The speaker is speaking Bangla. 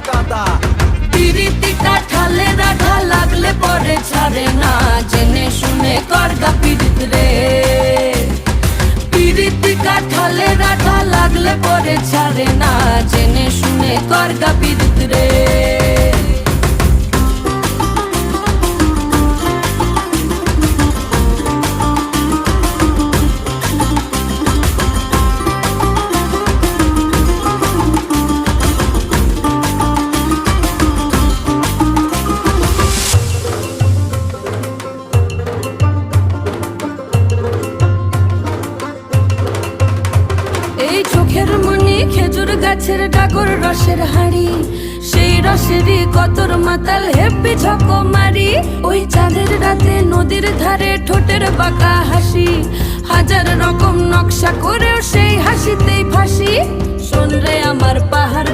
গাদা। পিরিতি কাঠালে রাধা লাগলে পরে ছাড়ে না, জেনে শুনে করগা পিরিত রে। পিরিতি কাঠালে রাধা লাগলে পরে ছাড়ে না, জেনে শুনে করগা পিরিত রে। এই চোখের মনি খেজুর গাছের ডাগর রসের হাড়ি, সেই রসেরই কতর মাতাল হেপি ঝকো মারি। ওই চাঁদের রাতে নদীর ধারে ঠোঁটের বাঁকা হাসি, হাজার রকম নকশা করেও সেই হাসিতেই ফাঁসি। শোন রে আমার পাহাড়